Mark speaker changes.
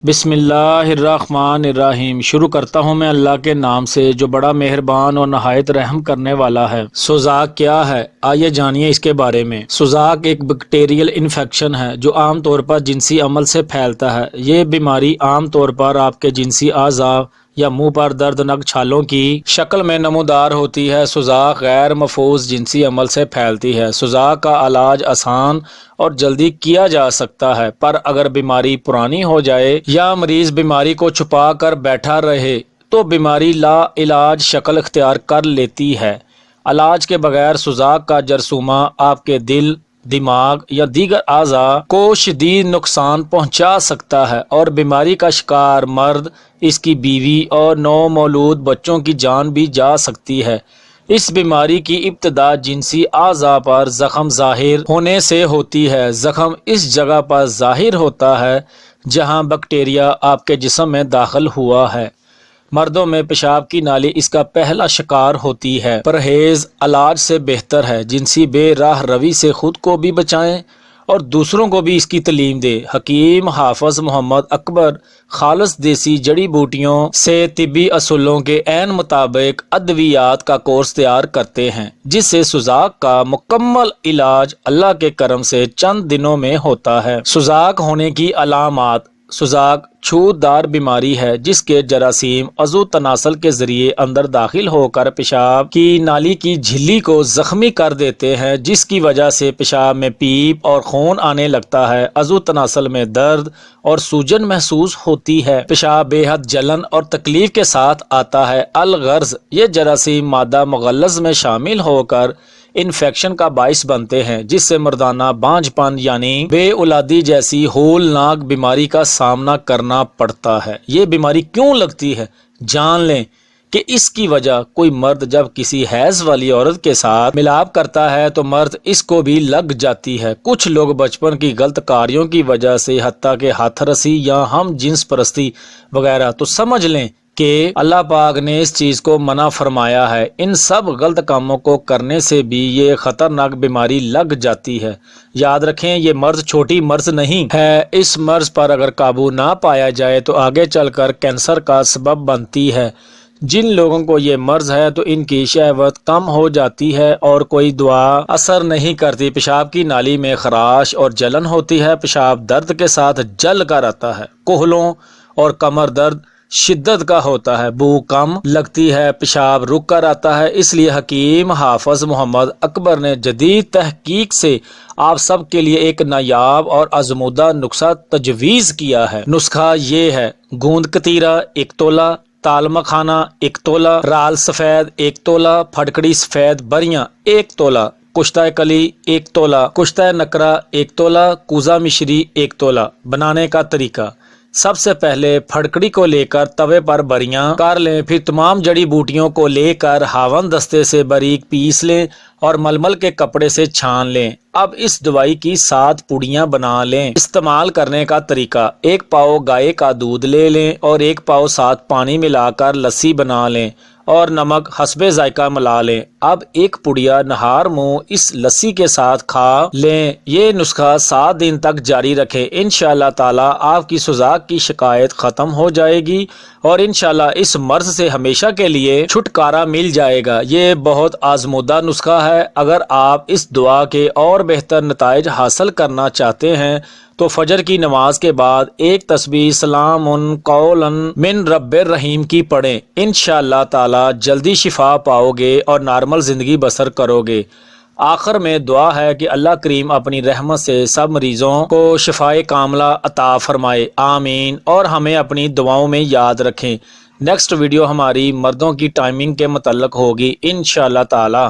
Speaker 1: بسم اللہ الرحمن الرحیم۔ شروع کرتا ہوں میں اللہ کے نام سے جو بڑا مہربان اور نہایت رحم کرنے والا ہے۔ سوزاک کیا ہے؟ آئیے جانیے اس کے بارے میں۔ سوزاک ایک بیکٹیریل انفیکشن ہے جو عام طور پر جنسی عمل سے پھیلتا ہے۔ یہ بیماری عام طور پر آپ کے جنسی اعضاء یا منہ پر دردناک چھالوں کی شکل میں نمودار ہوتی ہے۔ سوزاک غیر محفوظ جنسی عمل سے پھیلتی ہے۔ سوزاک کا علاج آسان اور جلدی کیا جا سکتا ہے، پر اگر بیماری پرانی ہو جائے یا مریض بیماری کو چھپا کر بیٹھا رہے تو بیماری لا علاج شکل اختیار کر لیتی ہے۔ علاج کے بغیر سوزاک کا جرثومہ آپ کے دل، دماغ یا دیگر اعضاء کو شدید نقصان پہنچا سکتا ہے اور بیماری کا شکار مرد، اس کی بیوی اور نومولود بچوں کی جان بھی جا سکتی ہے۔ اس بیماری کی ابتدا جنسی اعضاء پر زخم ظاہر ہونے سے ہوتی ہے۔ زخم اس جگہ پر ظاہر ہوتا ہے جہاں بیکٹیریا آپ کے جسم میں داخل ہوا ہے۔ مردوں میں پیشاب کی نالی اس کا پہلا شکار ہوتی ہے۔ پرہیز علاج سے بہتر ہے۔ جنسی بے راہ روی سے خود کو بھی بچائیں اور دوسروں کو بھی اس کی تعلیم دیں۔ حکیم حافظ محمد اکبر خالص دیسی جڑی بوٹیوں سے طبی اصولوں کے عین مطابق ادویات کا کورس تیار کرتے ہیں، جس سے سوزاک کا مکمل علاج اللہ کے کرم سے چند دنوں میں ہوتا ہے۔ سوزاک ہونے کی علامات۔ سوزاک چھوت دار بیماری ہے جس کے جراثیم عضو تناسل کے ذریعے اندر داخل ہو کر پیشاب کی نالی کی جھلی کو زخمی کر دیتے ہیں، جس کی وجہ سے پیشاب میں پیپ اور خون آنے لگتا ہے۔ عضو تناسل میں درد اور سوجن محسوس ہوتی ہے۔ پیشاب بے حد جلن اور تکلیف کے ساتھ آتا ہے۔ الغرض یہ جراثیم مادہ مغلظ میں شامل ہو کر انفیکشن کا باعث بنتے ہیں، جس سے مردانہ بانجھ پن یعنی بے اولادی جیسی ہولناک بیماری کا سامنا کرنا پڑتا ہے۔ یہ بیماری کیوں لگتی ہے؟ جان لیں کہ اس کی وجہ کوئی مرد جب کسی حیض والی عورت کے ساتھ ملاپ کرتا ہے تو مرد اس کو بھی لگ جاتی ہے۔ کچھ لوگ بچپن کی غلط کاریوں کی وجہ سے حتیٰ کہ ہاتھ رسی یا ہم جنس پرستی وغیرہ، تو سمجھ لیں کہ اللہ پاک نے اس چیز کو منع فرمایا ہے۔ ان سب غلط کاموں کو کرنے سے بھی یہ خطرناک بیماری لگ جاتی ہے۔ یاد رکھیں یہ مرض چھوٹی مرض نہیں ہے۔ اس مرض پر اگر قابو نہ پایا جائے تو آگے چل کر کینسر کا سبب بنتی ہے۔ جن لوگوں کو یہ مرض ہے تو ان کی شہوت کم ہو جاتی ہے اور کوئی دعا اثر نہیں کرتی۔ پیشاب کی نالی میں خراش اور جلن ہوتی ہے۔ پیشاب درد کے ساتھ جل کر آتا ہے۔ کوہلوں اور کمر درد شدت کا ہوتا ہے۔ بو کم لگتی ہے۔ پیشاب رک کر آتا ہے۔ اس لیے حکیم حافظ محمد اکبر نے جدید تحقیق سے آپ سب کے لیے ایک نایاب اور آزمودہ نسخہ تجویز کیا ہے۔ نسخہ یہ ہے: گوند کتیرا 1 تولہ، تال مکھانا 1 تولہ، رال سفید 1 تولہ، پھٹکڑی سفید بریاں 1 تولہ، کشتہ کلی 1 تولہ، کشتہ نکرا 1 تولہ، کوزہ مشری 1 تولہ۔ بنانے کا طریقہ: سب سے پہلے پھٹکڑی کو لے کر توے پر بریاں کر لیں، پھر تمام جڑی بوٹیوں کو لے کر ہاون دستے سے باریک پیس لیں اور ململ کے کپڑے سے چھان لیں۔ اب اس دوائی کی 7 پوڑیاں بنا لیں۔ استعمال کرنے کا طریقہ: 1 پاؤ گائے کا دودھ لے لیں اور 1 پاؤ ساتھ پانی ملا کر لسی بنا لیں اور نمک حسب ذائقہ ملا لیں۔ اب 1 پڑیا نہار منہ اس لسی کے ساتھ کھا لیں۔ یہ نسخہ 7 دن تک جاری رکھیں۔ انشاءاللہ تعالی آپ کی سوزاک کی شکایت ختم ہو جائے گی اور انشاءاللہ اس مرض سے ہمیشہ کے لیے چھٹکارا مل جائے گا۔ یہ بہت آزمودہ نسخہ ہے۔ اگر آپ اس دعا کے اور بہتر نتائج حاصل کرنا چاہتے ہیں تو فجر کی نماز کے بعد 1 تسبیح سلام قولا من رب الرحیم کی پڑھیں۔ انشاءاللہ تعالی جلدی شفا پاؤ گے اور نارمل زندگی بسر کرو گے۔ آخر میں دعا ہے کہ اللہ کریم اپنی رحمت سے سب مریضوں کو شفائے کاملہ عطا فرمائے، آمین، اور ہمیں اپنی دعاؤں میں یاد رکھیں۔ نیکسٹ ویڈیو ہماری مردوں کی ٹائمنگ کے متعلق ہوگی انشاءاللہ تعالی۔